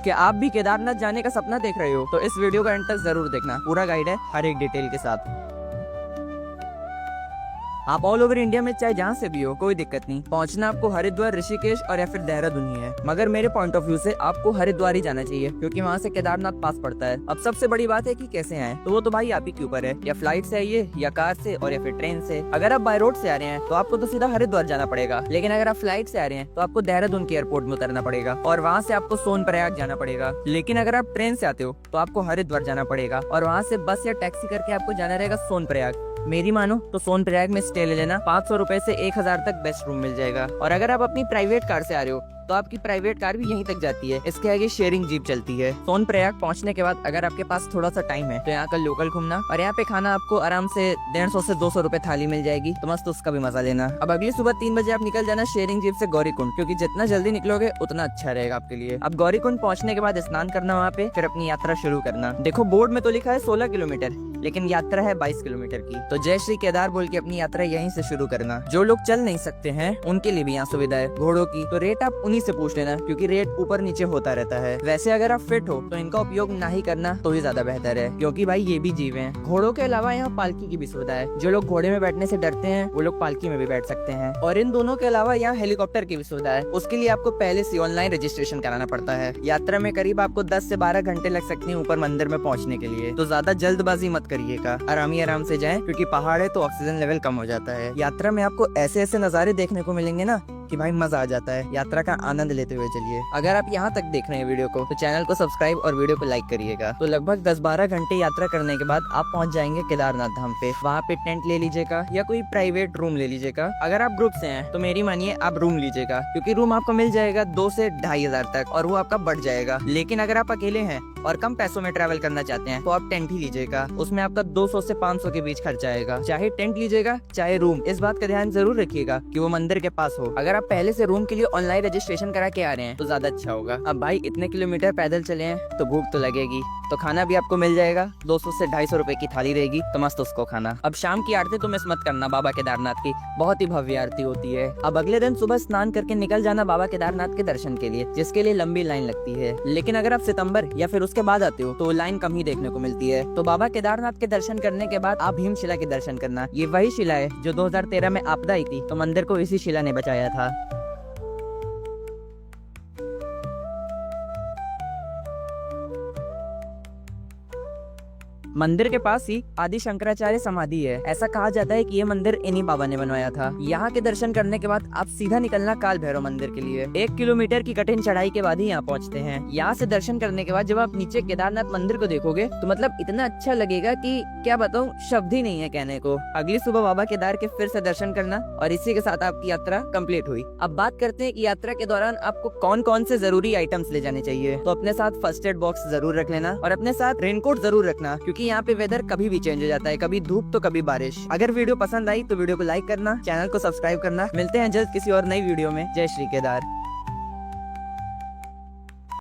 क्या आप भी केदारनाथ जाने का सपना देख रहे हो तो इस वीडियो का एंड तक जरूर देखना, पूरा गाइड है हर एक डिटेल के साथ। आप ऑल ओवर इंडिया में चाहे जहाँ से भी हो कोई दिक्कत नहीं, पहुंचना आपको हरिद्वार, ऋषिकेश और या फिर देहरादून ही है। मगर मेरे पॉइंट ऑफ व्यू से आपको हरिद्वार ही जाना चाहिए क्योंकि वहाँ से केदारनाथ पास पड़ता है। अब सबसे बड़ी बात है कि कैसे आए, तो वो तो भाई आप ही के ऊपर है, या फ्लाइट से आइए या कार से और या फिर ट्रेन से। अगर आप बाय रोड से आ रहे हैं तो आपको तो सीधा हरिद्वार जाना पड़ेगा, लेकिन अगर आप फ्लाइट से आ रहे हैं तो आपको देहरादून के एयरपोर्ट में उतरना पड़ेगा और वहाँ से आपको सोनप्रयाग जाना पड़ेगा। लेकिन अगर आप ट्रेन से आते हो तो आपको हरिद्वार जाना पड़ेगा और वहाँ से बस या टैक्सी करके आपको जाना रहेगा सोनप्रयाग। मेरी मानो तो सोनप्रयाग में स्टे ले लेना, 500 रुपए से 1000 तक बेस्ट रूम मिल जाएगा। और अगर आप अपनी प्राइवेट कार से आ रहे हो तो आपकी प्राइवेट कार भी यहीं तक जाती है, इसके आगे शेयरिंग जीप चलती है। सोनप्रयाग पहुंचने के बाद अगर आपके पास थोड़ा सा टाइम है तो यहाँ का लोकल घूमना और यहाँ पे खाना आपको आराम से 150 से 200 रुपए थाली मिल जाएगी, तो मस्त उसका भी मजा लेना। अब अगली सुबह 3 बजे आप निकल जाना शेयरिंग जीप से गौरीकुंड, क्योंकि जितना जल्दी निकलोगे उतना अच्छा रहेगा आपके लिए। अब गौरीकुंड पहुंचने के बाद स्नान करना वहाँ पे, फिर अपनी यात्रा शुरू करना। देखो बोर्ड में तो लिखा है 16 किलोमीटर, लेकिन यात्रा है 22 किलोमीटर की, तो जय श्री केदार बोल के अपनी यात्रा यहीं से शुरू करना। जो लोग चल नहीं सकते हैं उनके लिए भी यहाँ सुविधा है घोड़ों की, तो रेट आप उन्हीं से पूछ लेना क्योंकि रेट ऊपर नीचे होता रहता है। वैसे अगर आप फिट हो तो इनका उपयोग ना ही करना तो ही ज्यादा बेहतर है, क्योंकि भाई ये भी जीव हैं। घोड़ों के अलावा यहाँ पालकी की भी सुविधा है, जो लोग घोड़े में बैठने से डरते हैं वो लोग पालकी में भी बैठ सकते हैं। और इन दोनों के अलावा यहाँ हेलीकॉप्टर की भी सुविधा है, उसके लिए आपको पहले से ऑनलाइन रजिस्ट्रेशन कराना पड़ता है। यात्रा में करीब आपको 10 से 12 घंटे लग सकते हैं ऊपर मंदिर में पहुँचने के लिए, तो ज्यादा जल्दबाजी मत करिएगा, आराम से जाएं क्योंकि पहाड़ है तो ऑक्सीजन लेवल कम हो जाता है। यात्रा में आपको ऐसे ऐसे नज़ारे देखने को मिलेंगे ना कि भाई मजा आ जाता है। यात्रा का आनंद लेते हुए चलिए। अगर आप यहाँ तक देख रहे हैं वीडियो को तो चैनल को सब्सक्राइब और वीडियो को लाइक करिएगा। तो लगभग 10-12 घंटे यात्रा करने के बाद आप पहुँच जाएंगे केदारनाथ धाम पे। वहाँ पे टेंट ले लीजिएगा या कोई प्राइवेट रूम ले लीजिएगा। अगर आप ग्रुप से हैं तो मेरी मानिए आप रूम लीजिएगा, क्योंकि रूम आपको मिल जाएगा 2 से 2500 तक और वो आपका बढ़ जाएगा। लेकिन अगर आप अकेले हैं और कम पैसों में ट्रैवल करना चाहते हैं तो आप टेंट ही लीजिएगा, उसमें आपका 200 से 500 के बीच खर्चा आएगा। चाहे टेंट लीजिएगा चाहे रूम, इस बात का ध्यान जरूर रखिएगा कि वो मंदिर के पास हो। अगर आप पहले से रूम के लिए ऑनलाइन रजिस्ट्रेशन करा के आ रहे हैं तो ज्यादा अच्छा होगा। अब भाई इतने किलोमीटर पैदल चले हैं तो भूख तो लगेगी, तो खाना भी आपको मिल जाएगा। 200 से 250 रुपए की थाली रहेगी, तो मस्त उसको खाना। अब शाम की आरती तो मिस मत करना, बाबा केदारनाथ की बहुत ही भव्य आरती होती है। अब अगले दिन सुबह स्नान करके निकल जाना बाबा केदारनाथ के दर्शन के लिए, जिसके लिए लंबी लाइन लगती है। लेकिन अगर आप सितंबर या फिर उसके बाद आते हो तो लाइन कम ही देखने को मिलती है। तो बाबा केदारनाथ के दर्शन करने के बाद आप भीमशिला के दर्शन करना। ये वही शिला है जो 2013 में आपदा आई थी, तो मंदिर को इसी शिला ने बचाया था। मंदिर के पास ही आदि शंकराचार्य समाधि है। ऐसा कहा जाता है कि ये मंदिर इन्हीं बाबा ने बनवाया था। यहाँ के दर्शन करने के बाद आप सीधा निकलना काल भैरव मंदिर के लिए। 1 किलोमीटर की कठिन चढ़ाई के बाद ही यहाँ पहुँचते हैं। यहाँ से दर्शन करने के बाद जब आप नीचे केदारनाथ मंदिर को देखोगे तो मतलब इतना अच्छा लगेगा कि क्या बताऊँ, शब्द ही नहीं है कहने को। अगली सुबह बाबा केदार के फिर से दर्शन करना और इसी के साथ आपकी यात्रा कंप्लीट हुई। अब बात करते हैं कि यात्रा के दौरान आपको कौन कौन से जरूरी आइटम्स ले जाने चाहिए। तो अपने साथ फर्स्ट एड बॉक्स जरूर रख लेना और अपने साथ रेनकोट जरूर रखना, क्योंकि यहाँ पे वेदर कभी भी चेंज हो जाता है, कभी धूप तो कभी बारिश। अगर वीडियो पसंद आई तो वीडियो को लाइक करना, चैनल को सब्सक्राइब करना। मिलते हैं जल्द किसी और नई वीडियो में। जय श्री केदार।